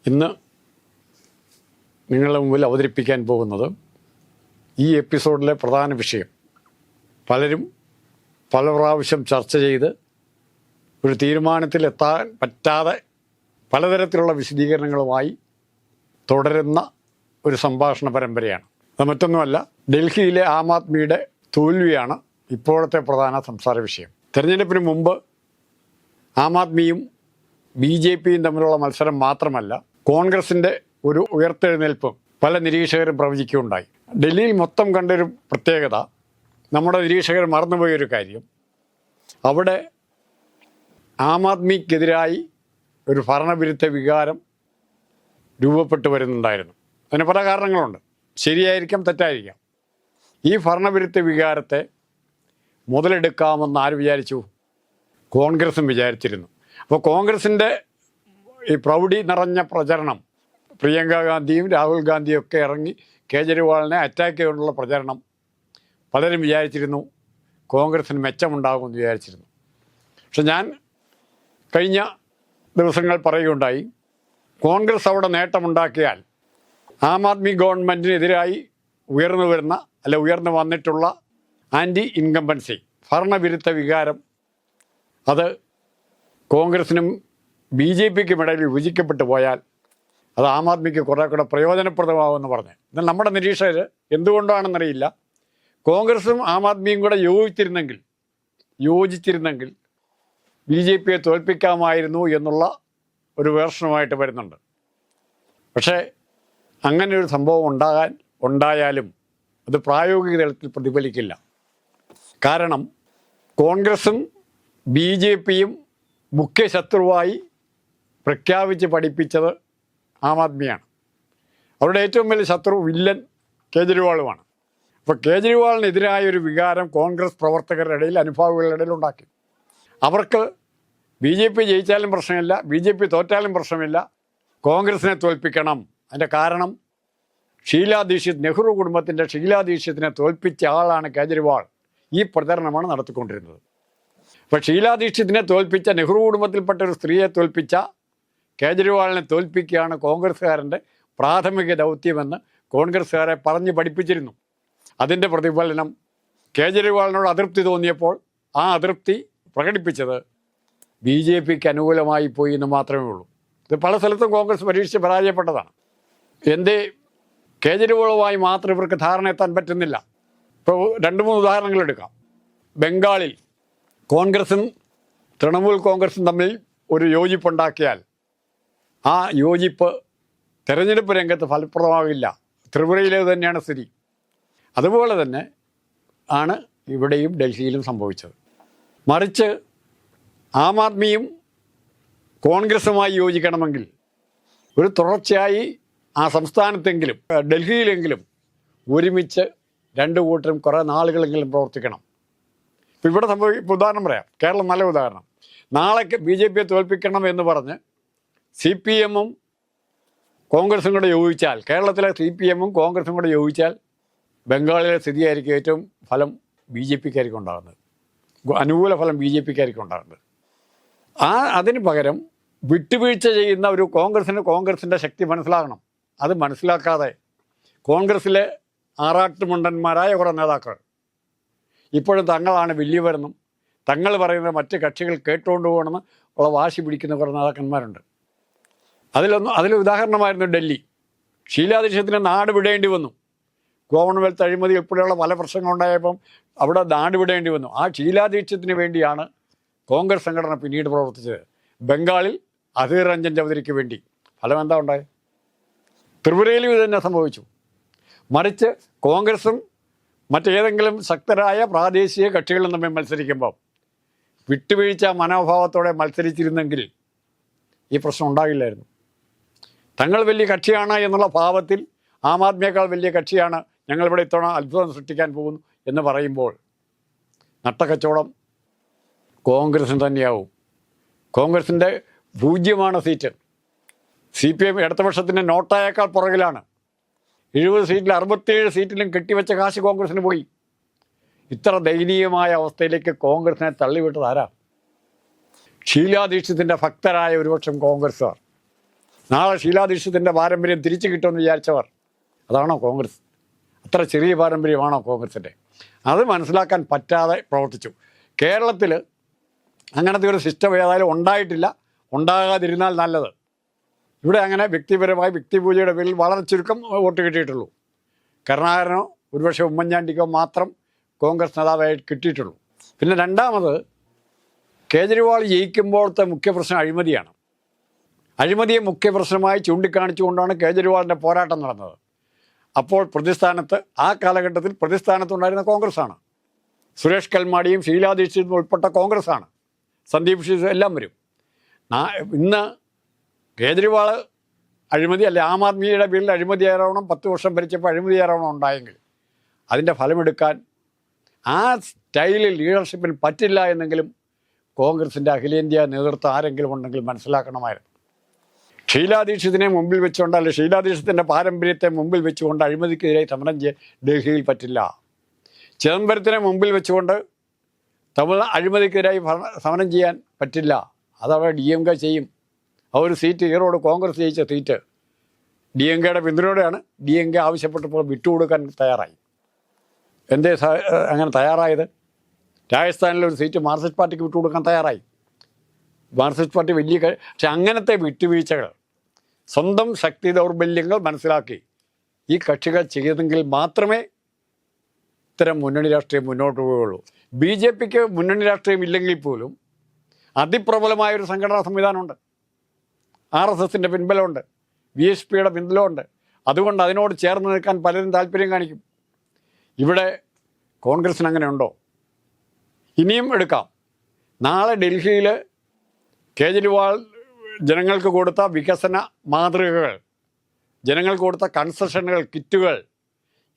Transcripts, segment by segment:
ഇന്ന് നിങ്ങളുടെ മുമ്പിൽ അവതരിപ്പിക്കാൻ പോകുന്നത് ഈ എപ്പിസോഡിലെ പ്രധാന വിഷയം. പലരും പല പ്രാവശ്യം ചർച്ച ചെയ്ത് ഒരു തീരുമാനത്തിലെത്താൻ പറ്റാതെ പലതരത്തിലുള്ള വിശദീകരണങ്ങളുമായി തുടരുന്ന ഒരു സംഭാഷണ പരമ്പരയാണ്. അത് മറ്റൊന്നുമല്ല, ഡൽഹിയിലെ ആം ആദ്മിയുടെ തോൽവിയാണ് ഇപ്പോഴത്തെ പ്രധാന സംസാര വിഷയം. തെരഞ്ഞെടുപ്പിന് മുമ്പ് ആം ആദ്മിയും BJPയും തമ്മിലുള്ള മത്സരം മാത്രമല്ല, കോൺഗ്രസിൻ്റെ ഒരു ഉയർത്തെഴുന്നേൽപ്പും പല നിരീക്ഷകരും പ്രവചിക്കുകയുണ്ടായി. ഡൽഹിയിൽ മൊത്തം കണ്ടൊരു പ്രത്യേകത, നമ്മുടെ നിരീക്ഷകർ മറന്നുപോയൊരു കാര്യം, അവിടെ ആം ആദ്മിക്കെതിരായി ഒരു ഭരണവിരുദ്ധ വികാരം രൂപപ്പെട്ടു വരുന്നുണ്ടായിരുന്നു. അതിന് പല കാരണങ്ങളുണ്ട്. ശരിയായിരിക്കാം, തെറ്റായിരിക്കാം. ഈ ഭരണവിരുദ്ധ വികാരത്തെ മുതലെടുക്കാമെന്ന് ആര് വിചാരിച്ചു? കോൺഗ്രസും വിചാരിച്ചിരുന്നു. അപ്പോൾ കോൺഗ്രസിൻ്റെ ഈ പ്രൗഢി നിറഞ്ഞ പ്രചരണം, പ്രിയങ്ക ഗാന്ധിയും രാഹുൽ ഗാന്ധിയും ഒക്കെ ഇറങ്ങി കേജ്രിവാളിനെ അറ്റാക്ക് ചെയ്തുകൊണ്ടുള്ള പ്രചരണം, പലരും വിചാരിച്ചിരുന്നു കോൺഗ്രസിന് മെച്ചമുണ്ടാകുമെന്ന് വിചാരിച്ചിരുന്നു. പക്ഷെ ഞാൻ കഴിഞ്ഞ ദിവസങ്ങൾ പറയുകയുണ്ടായി, കോൺഗ്രസ് അവിടെ നേട്ടമുണ്ടാക്കിയാൽ ആം ആദ്മി ഗവൺമെൻറ്റിനെതിരായി ഉയർന്നു വന്നിട്ടുള്ള ആൻറ്റി ഇൻകംബൻസി, ഭരണവിരുദ്ധ വികാരം, അത് കോൺഗ്രസിനും BJPക്കും ഇടയിൽ വിഭജിക്കപ്പെട്ടു പോയാൽ അത് ആം ആദ്മിക്ക് കുറേ കൂടെ പ്രയോജനപ്രദമാകുമെന്ന് പറഞ്ഞു. എന്നാൽ നമ്മുടെ നിരീക്ഷകർ എന്തുകൊണ്ടാണെന്നറിയില്ല, കോൺഗ്രസും ആം ആദ്മിയും കൂടെ യോജിച്ചിരുന്നെങ്കിൽ BJPയെ തോൽപ്പിക്കാമായിരുന്നു എന്നുള്ള ഒരു വേർഷനുമായിട്ട് വരുന്നുണ്ട്. പക്ഷേ അങ്ങനെ ഒരു സംഭവം ഉണ്ടായാലും അത് പ്രായോഗിക തലത്തിൽ പ്രതിഫലിക്കില്ല. കാരണം കോൺഗ്രസും BJPയും മുഖ്യ ശത്രുവായി പ്രഖ്യാപിച്ച് പഠിപ്പിച്ചത് ആം ആദ്മിയാണ്. അവരുടെ ഏറ്റവും വലിയ ശത്രു, വില്ലൻ കേജ്രിവാളുമാണ്. അപ്പോൾ കേജ്രിവാളിനെതിരായ ഒരു വികാരം കോൺഗ്രസ് പ്രവർത്തകരുടെ ഇടയിൽ, അനുഭാവികളുടെ ഇടയിൽ ഉണ്ടാക്കി. അവർക്ക് BJP ജയിച്ചാലും പ്രശ്നമില്ല, BJP തോറ്റാലും പ്രശ്നമില്ല, കോൺഗ്രസിനെ തോൽപ്പിക്കണം. അതിൻ്റെ കാരണം നെഹ്റു കുടുംബത്തിൻ്റെ ഷീലാ ദീക്ഷിത്തിനെ തോൽപ്പിച്ച ആളാണ് കേജ്രിവാൾ. ഈ പ്രചരണമാണ് നടത്തിക്കൊണ്ടിരുന്നത്. അപ്പോൾ ഷീലാ ദീക്ഷിത്തിനെ തോൽപ്പിച്ച, നെഹ്റു കുടുംബത്തിൽപ്പെട്ട ഒരു സ്ത്രീയെ തോൽപ്പിച്ച കേജ്രിവാളിനെ തോൽപ്പിക്കുകയാണ് കോൺഗ്രസ്സുകാരൻ്റെ പ്രാഥമിക ദൗത്യമെന്ന് കോൺഗ്രസ്സുകാരെ പറഞ്ഞ് പഠിപ്പിച്ചിരുന്നു. അതിൻ്റെ പ്രതിഫലനം കേജ്രിവാളിനോട് അതൃപ്തി തോന്നിയപ്പോൾ ആ അതൃപ്തി പ്രകടിപ്പിച്ചത് BJPക്ക് അനുകൂലമായി പോയി എന്ന് മാത്രമേ ഉള്ളൂ. ഇത് പല സ്ഥലത്തും കോൺഗ്രസ് പരീക്ഷിച്ച് പരാജയപ്പെട്ടതാണ്. എന്തേ കേജ്രിവാളുമായി മാത്രം ഇവർക്ക് ധാരണ എത്താൻ പറ്റുന്നില്ല? ഇപ്പോൾ 2-3 ഉദാഹരണങ്ങൾ എടുക്കാം. ബംഗാളിൽ കോൺഗ്രസും തൃണമൂൽ കോൺഗ്രസും തമ്മിൽ ഒരു യോജിപ്പുണ്ടാക്കിയാൽ ആ യോജിപ്പ് തെരഞ്ഞെടുപ്പ് രംഗത്ത് ഫലപ്രദമാകില്ല. ത്രിപുരയിലേത് തന്നെയാണ് സ്ഥിതി. അതുപോലെ തന്നെ ആണ് ഇവിടെയും ഡൽഹിയിലും സംഭവിച്ചത്. മറിച്ച് ആം ആദ്മിയും കോൺഗ്രസുമായി യോജിക്കണമെങ്കിൽ ഒരു തുടർച്ചയായി ആ സംസ്ഥാനത്തെങ്കിലും ഡൽഹിയിലെങ്കിലും ഒരുമിച്ച് രണ്ടു കൂട്ടരും കുറേ നാളുകളെങ്കിലും പ്രവർത്തിക്കണം. ഇപ്പോൾ ഇവിടെ ഇപ്പോൾ ഉദാഹരണം പറയാം, കേരളം നല്ല ഉദാഹരണം. നാളെ BJPയെ തോൽപ്പിക്കണം എന്ന് പറഞ്ഞ് CPMഉം കോൺഗ്രസും കൂടെ യോജിച്ചാൽ, കേരളത്തിലെ CPMഉം കോൺഗ്രസും കൂടെ യോജിച്ചാൽ ബംഗാളിലെ സ്ഥിതിയായിരിക്കും ഏറ്റവും ഫലം BJPക്കായിരിക്കും ഉണ്ടാകുന്നത്, അനുകൂല ഫലം BJPക്കായിരിക്കും ഉണ്ടാകുന്നത്. അതിന് പകരം വിട്ടുവീഴ്ച ചെയ്യുന്ന ഒരു കോൺഗ്രസിൻ്റെ ശക്തി മനസ്സിലാകണം. അത് മനസ്സിലാക്കാതെ കോൺഗ്രസ്സിലെ ആറാട്ടുമുണ്ടന്മാരായ കുറേ നേതാക്കൾ ഇപ്പോഴും തങ്ങളാണ് വലിയവരെന്നും തങ്ങൾ പറയുന്ന മറ്റ് കക്ഷികൾ കേട്ടുകൊണ്ട് പോകണമെന്ന് ഉള്ള വാശി പിടിക്കുന്ന കുറേ നേതാക്കന്മാരുണ്ട്. അതിൽ ഉദാഹരണമായിരുന്നു ഡൽഹി. ഷീലാ ദീക്ഷിതിനെ നാട് വിടേണ്ടി വന്നു. കോമൺവെൽത്ത് അഴിമതി ഉൾപ്പെടെയുള്ള പല പ്രശ്നങ്ങളുണ്ടായപ്പം അവിടെ നാട് വിടേണ്ടി വന്നു. ആ ഷീലാ ദീക്ഷിതിന് വേണ്ടിയാണ് കോൺഗ്രസ് സംഘടന പിന്നീട് പ്രവർത്തിച്ചത്. ബംഗാളിൽ അധീർ രഞ്ജൻ ചൗധരിക്ക് വേണ്ടി. ഫലം എന്താ ഉണ്ടായത്? ത്രിപുരയിലും ഇത് തന്നെ സംഭവിച്ചു. മറിച്ച് കോൺഗ്രസും മറ്റേതെങ്കിലും ശക്തരായ പ്രാദേശിക കക്ഷികളും തമ്മിൽ മത്സരിക്കുമ്പോൾ വിട്ടുവീഴ്ച മനോഭാവത്തോടെ മത്സരിച്ചിരുന്നെങ്കിൽ ഈ പ്രശ്നം ഉണ്ടാകില്ലായിരുന്നു. തങ്ങൾ വലിയ കക്ഷിയാണ് എന്നുള്ള ഭാവത്തിൽ ആം ആദ്മിയേക്കാൾ വലിയ കക്ഷിയാണ്, ഞങ്ങളിവിടെ ഇത്തവണ അത്ഭുതം സൃഷ്ടിക്കാൻ പോകുന്നു എന്ന് പറയുമ്പോൾ നട്ടക്കച്ചവടം കോൺഗ്രസിന് തന്നെയാവും. കോൺഗ്രസിൻ്റെ 0 സീറ്റ്. CPM ഇടതുപക്ഷത്തിൻ്റെ നോട്ടായേക്കാൾ പുറകിലാണ്. 70 സീറ്റിൽ 67 സീറ്റിലും കെട്ടിവെച്ച കാശ് കോൺഗ്രസിന് പോയി. ഇത്ര ദയനീയമായ അവസ്ഥയിലേക്ക് കോൺഗ്രസിനെ തള്ളിവിട്ടത് ആരാ? ഷീലാ ദീക്ഷിതിൻ്റെ ഭക്തരായ ഒരുപക്ഷം കോൺഗ്രസ്സുകാർ. നാളെ ഷീലാ ദീക്ഷിതിൻ്റെ പാരമ്പര്യം തിരിച്ചു കിട്ടുമെന്ന് വിചാരിച്ചവർ, അതാണോ കോൺഗ്രസ്? അത്ര ചെറിയ പാരമ്പര്യമാണോ കോൺഗ്രസിൻ്റെ? അത് മനസ്സിലാക്കാൻ പറ്റാതെ പ്രവർത്തിച്ചു. കേരളത്തിൽ അങ്ങനത്തെ ഒരു സിസ്റ്റം ഏതായാലും ഉണ്ടായിട്ടില്ല, ഉണ്ടാകാതിരുന്നാൽ നല്ലത്. ഇവിടെ അങ്ങനെ വ്യക്തിപരമായി വ്യക്തിപൂജയുടെ പേരിൽ വളരെ ചുരുക്കം വോട്ട് കിട്ടിയിട്ടുള്ളൂ. കരുണാകരനോ ഒരുപക്ഷെ ഉമ്മൻചാണ്ടിക്കോ മാത്രം കോൺഗ്രസ് നേതാവായി കിട്ടിയിട്ടുള്ളൂ. പിന്നെ രണ്ടാമത്, കേജ്രിവാൾ ജയിക്കുമ്പോഴത്തെ മുഖ്യ പ്രശ്നം അഴിമതിയാണ്. അഴിമതിയെ മുഖ്യ പ്രശ്നമായി ചൂണ്ടിക്കാണിച്ചുകൊണ്ടാണ് കേജ്രിവാളിൻ്റെ പോരാട്ടം നടന്നത്. അപ്പോൾ പ്രതിസ്ഥാനത്ത്, ആ കാലഘട്ടത്തിൽ പ്രതിസ്ഥാനത്തുണ്ടായിരുന്ന കോൺഗ്രസ്സാണ്. സുരേഷ് കൽമാടിയും ഷീലാ ദീക്ഷിതും ഉൾപ്പെട്ട കോൺഗ്രസ്സാണ്. സന്ദീപ് ഷിസു എല്ലാം വരും. ഇന്ന് കേജ്രിവാൾ അഴിമതി അല്ലെ, ആം ആദ്മിയുടെ പേരിൽ അഴിമതി ആരോപണം 10 വർഷം ഭരിച്ചപ്പോൾ അഴിമതി ആരോപണം ഉണ്ടായെങ്കിൽ അതിൻ്റെ ഫലമെടുക്കാൻ ആ സ്റ്റൈലിൽ ലീഡർഷിപ്പിൽ പറ്റില്ല എന്നെങ്കിലും കോൺഗ്രസിൻ്റെ അഖിലേന്ത്യാ നേതൃത്വം ആരെങ്കിലും ഉണ്ടെങ്കിൽ മനസ്സിലാക്കണമായിരുന്നു. ഷീലാ ദീക്ഷിതിനെ മുമ്പിൽ വെച്ചുകൊണ്ട്, അല്ലെ ഷീലാ ദീക്ഷിതിൻ്റെ പാരമ്പര്യത്തെ മുമ്പിൽ വെച്ചുകൊണ്ട് അഴിമതിക്കെതിരെ സമരം ചെയ്യാൻ ഡൽഹിയിൽ പറ്റില്ല. ചിദംബരത്തിനെ മുമ്പിൽ വെച്ചുകൊണ്ട് തമിഴ് അഴിമതിക്കെതിരായി സമരം ചെയ്യാൻ പറ്റില്ല. അതവിടെ DMK ചെയ്യും. ആ ഒരു സീറ്റ്, ഈറോഡ് കോൺഗ്രസ് ജയിച്ച സീറ്റ് DMKയുടെ പിന്തുണയോടെയാണ്. DMK ആവശ്യപ്പെട്ടപ്പോൾ വിട്ടുകൊടുക്കാൻ തയ്യാറായി. എന്തേ അങ്ങനെ തയ്യാറായത്? രാജസ്ഥാനിലൊരു സീറ്റ് മാർക്സിസ്റ്റ് പാർട്ടിക്ക് വിട്ടുകൊടുക്കാൻ തയ്യാറായി. മാർക്സിസ്റ്റ് പാർട്ടി വലിയ, പക്ഷെ അങ്ങനത്തെ വിട്ടുവീഴ്ചകൾ, സ്വന്തം ശക്തി ദൗർബല്യങ്ങൾ മനസ്സിലാക്കി ഈ കക്ഷികൾ ചെയ്തെങ്കിൽ മാത്രമേ ഇത്തരം മുന്നണി രാഷ്ട്രീയം മുന്നോട്ട് പോവുകയുള്ളൂ. BJPക്ക് മുന്നണി രാഷ്ട്രീയം ഇല്ലെങ്കിൽ പോലും അതിപ്രബലമായൊരു സംഘടനാ സംവിധാനമുണ്ട്. RSSൻ്റെ പിൻബലമുണ്ട്, VSPയുടെ പിൻബലമുണ്ട്. അതുകൊണ്ട് അതിനോട് ചേർന്ന് നിൽക്കാൻ പലരും താല്പര്യം കാണിക്കും. ഇവിടെ കോൺഗ്രസിന് അങ്ങനെ ഉണ്ടോ? ഇനിയും എടുക്കാം. നാളെ ഡൽഹിയിൽ കേജ്രിവാൾ ജനങ്ങൾക്ക് കൊടുത്ത വികസന മാതൃകകൾ, ജനങ്ങൾക്ക് കൊടുത്ത കൺസെഷനുകൾ, കിറ്റുകൾ,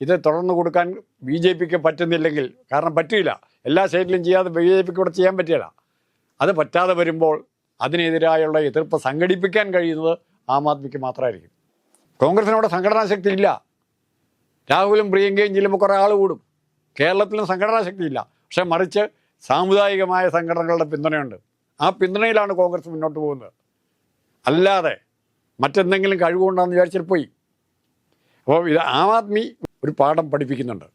ഇത് തുടർന്ന് കൊടുക്കാൻ BJPക്ക് പറ്റുന്നില്ലെങ്കിൽ, കാരണം പറ്റില്ല, എല്ലാ സ്റ്റേറ്റിലും ചെയ്യാതെ BJPക്ക് ഇവിടെ ചെയ്യാൻ പറ്റില്ല. അത് പറ്റാതെ വരുമ്പോൾ അതിനെതിരായുള്ള എതിർപ്പ് സംഘടിപ്പിക്കാൻ കഴിയുന്നത് ആം ആദ്മിക്ക് മാത്രമായിരിക്കും. കോൺഗ്രസിനവിടെ സംഘടനാ ശക്തി ഇല്ല. രാഹുലും പ്രിയങ്കയും ചെല്ലുമ്പോൾ കുറേ ആൾ കൂടും. കേരളത്തിലും സംഘടനാ ശക്തി ഇല്ല. പക്ഷെ മറിച്ച് സാമുദായികമായ സംഘടനകളുടെ പിന്തുണയുണ്ട്. ആ പിന്തുണയിലാണ് കോൺഗ്രസ് മുന്നോട്ട് പോകുന്നത്. അല്ലാതെ മറ്റെന്തെങ്കിലും കഴിവുകൊണ്ടാണെന്ന് വിചാരിച്ചിട്ട് പോയി. അപ്പോൾ ഇത് ആം ആദ്മി ഒരു പാഠം പഠിപ്പിക്കുന്നുണ്ട്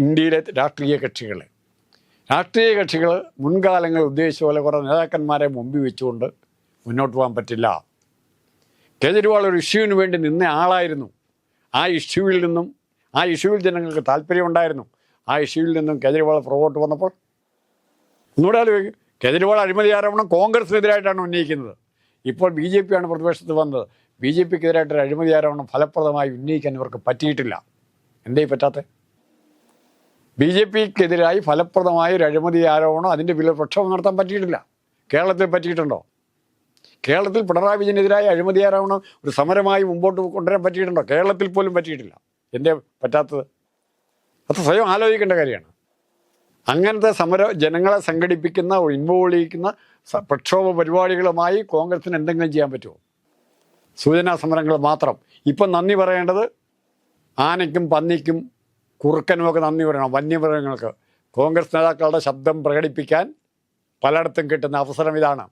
ഇന്ത്യയിലെ രാഷ്ട്രീയ കക്ഷികളെ. രാഷ്ട്രീയ കക്ഷികൾ മുൻകാലങ്ങൾ ഉദ്ദേശിച്ച പോലെ കുറേ നേതാക്കന്മാരെ മുമ്പിൽ വെച്ചുകൊണ്ട് മുന്നോട്ട് പോകാൻ പറ്റില്ല. കേജ്രിവാൾ ഒരു ഇഷ്യൂവിന് വേണ്ടി നിന്ന ആളായിരുന്നു. ആ ഇഷ്യൂവിൽ ജനങ്ങൾക്ക് താല്പര്യമുണ്ടായിരുന്നു. ആ ഇഷ്യൂവിൽ നിന്നും കേജ്രിവാൾ പുറകോട്ട് വന്നപ്പോൾ ഒന്നുകൂടെ ആലോചിക്കും. കേജ്രിവാൾ അഴിമതി ആരോപണം കോൺഗ്രസിനെതിരായിട്ടാണ് ഉന്നയിക്കുന്നത്. ഇപ്പോൾ BJP ആണ് പ്രതിപക്ഷത്ത് വന്നത്. BJPക്കെതിരായിട്ടൊരു അഴിമതി ആരോപണം ഫലപ്രദമായി ഉന്നയിക്കാൻ ഇവർക്ക് പറ്റിയിട്ടില്ല. എന്തേ പറ്റാത്തത്? BJPക്കെതിരായി ഫലപ്രദമായ ഒരു അഴിമതി ആരോപണം, അതിൻ്റെ പേരിൽ പ്രക്ഷോഭം നടത്താൻ പറ്റിയിട്ടില്ല. കേരളത്തിൽ പറ്റിയിട്ടുണ്ടോ? കേരളത്തിൽ പിണറായി വിജയനെതിരായ അഴിമതി ആരോപണം ഒരു സമരമായി മുമ്പോട്ട് കൊണ്ടുവരാൻ പറ്റിയിട്ടുണ്ടോ? കേരളത്തിൽ പോലും പറ്റിയിട്ടില്ല. എന്തേ പറ്റാത്തത്? അത് സ്വയം ആലോചിക്കേണ്ട കാര്യമാണ്. അങ്ങനത്തെ ജനങ്ങളെ സംഘടിപ്പിക്കുന്ന, ഇൻവോൾവ് ചെയ്യിക്കുന്ന പ്രക്ഷോഭ പരിപാടികളുമായി കോൺഗ്രസിന് എന്തെങ്കിലും ചെയ്യാൻ പറ്റുമോ? സൂചനാ സമരങ്ങൾ മാത്രം. ഇപ്പം നന്ദി പറയേണ്ടത് ആനയ്ക്കും പന്നിക്കും കുറുക്കനുമൊക്കെ നന്ദി പറയണം. വന്യമൃഗങ്ങൾക്ക് കോൺഗ്രസ് നേതാക്കളുടെ ശബ്ദം പ്രകടിപ്പിക്കാൻ പലയിടത്തും കിട്ടുന്ന അവസരം ഇതാണ്.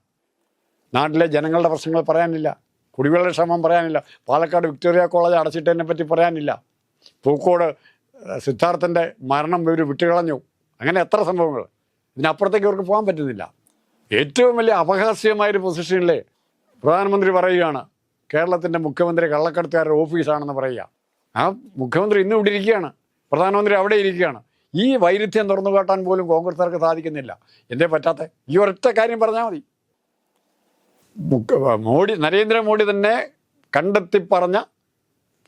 നാട്ടിലെ ജനങ്ങളുടെ പ്രശ്നങ്ങൾ പറയാനില്ല, കുടിവെള്ളക്ഷാമം പറയാനില്ല, പാലക്കാട് വിക്ടോറിയ കോളേജ് അടച്ചിട്ടതിനെ പറ്റി പറയാനില്ല, പൂക്കോട് സിദ്ധാർത്ഥൻ്റെ മരണം ഇവർ വിട്ടുകളഞ്ഞു. അങ്ങനെ എത്ര സംഭവങ്ങൾ. ഇതിനപ്പുറത്തേക്ക് ഇവർക്ക് പോകാൻ പറ്റുന്നില്ല. ഏറ്റവും വലിയ അപഹാസ്യമായൊരു പൊസിഷനിലെ പ്രധാനമന്ത്രി പറയുകയാണ് കേരളത്തിൻ്റെ മുഖ്യമന്ത്രി കള്ളക്കടത്തുകാരുടെ ഓഫീസാണെന്ന് പറയുക. ആ മുഖ്യമന്ത്രി ഇന്നും ഇവിടെ ഇരിക്കുകയാണ്, പ്രധാനമന്ത്രി അവിടെ ഇരിക്കുകയാണ്. ഈ വൈരുദ്ധ്യം തുറന്നു കാട്ടാൻ പോലും കോൺഗ്രസ്സുകാർക്ക് സാധിക്കുന്നില്ല. എന്തേ പറ്റാത്ത? ഈ ഒരൊറ്റ കാര്യം പറഞ്ഞാൽ മതി. നരേന്ദ്രമോദി തന്നെ കണ്ടെത്തി പറഞ്ഞ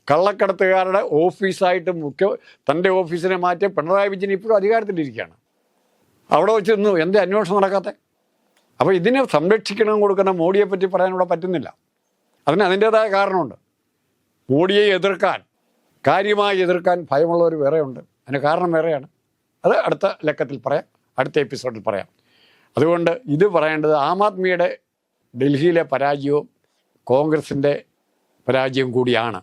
കള്ളക്കടത്തുകാരുടെ ഓഫീസായിട്ട് തൻ്റെ ഓഫീസിനെ മാറ്റി പിണറായി വിജയൻ ഇപ്പോഴും അധികാരത്തിലിരിക്കുകയാണ്. അവിടെ വെച്ച് ഇന്ന് എന്തേ അന്വേഷണം നടക്കാത്ത? അപ്പോൾ ഇതിനെ സംരക്ഷിക്കണം കൊടുക്കുന്ന മോഡിയെ പറ്റി പറയാനിവിടെ പറ്റുന്നില്ല. അതിൻ്റേതായ കാരണമുണ്ട്. മോഡിയെ കാര്യമായി എതിർക്കാൻ ഭയമുള്ളവർ വേറെയുണ്ട്. അതിന് കാരണം വേറെയാണ്. അത് അടുത്ത ലക്കത്തിൽ പറയാം, അടുത്ത എപ്പിസോഡിൽ പറയാം. അതുകൊണ്ട് ഇത് പറയേണ്ടത് ആം ആദ്മിയുടെ ഡൽഹിയിലെ പരാജയവും കോൺഗ്രസിൻ്റെ പരാജയം കൂടിയാണ്.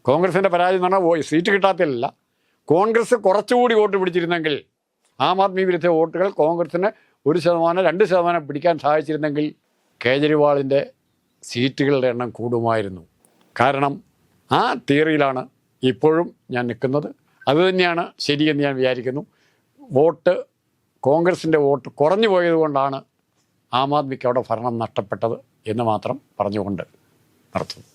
കോൺഗ്രസിൻ്റെ പരാജയം എന്ന് പറഞ്ഞാൽ സീറ്റ് കിട്ടാത്തതിലല്ല, കോൺഗ്രസ് കുറച്ചുകൂടി വോട്ട് പിടിച്ചിരുന്നെങ്കിൽ, ആം ആദ്മി വിരുദ്ധ വോട്ടുകൾ കോൺഗ്രസിന് 1%, 2% പിടിക്കാൻ സാധിച്ചിരുന്നെങ്കിൽ കേജ്രിവാളിൻ്റെ സീറ്റുകളുടെ എണ്ണം കൂടുമായിരുന്നു. കാരണം ആ തിയറിയിലാണ് ഇപ്പോഴും ഞാൻ നിൽക്കുന്നത്. അതുതന്നെയാണ് ശരിയെന്ന് ഞാൻ വിചാരിക്കുന്നു. കോൺഗ്രസിൻ്റെ വോട്ട് കുറഞ്ഞു പോയതുകൊണ്ടാണ് ആം ആദ്മിക്ക് അവിടെ ഭരണം നഷ്ടപ്പെട്ടത് എന്ന് മാത്രം പറഞ്ഞുകൊണ്ട് നിർത്തുന്നു.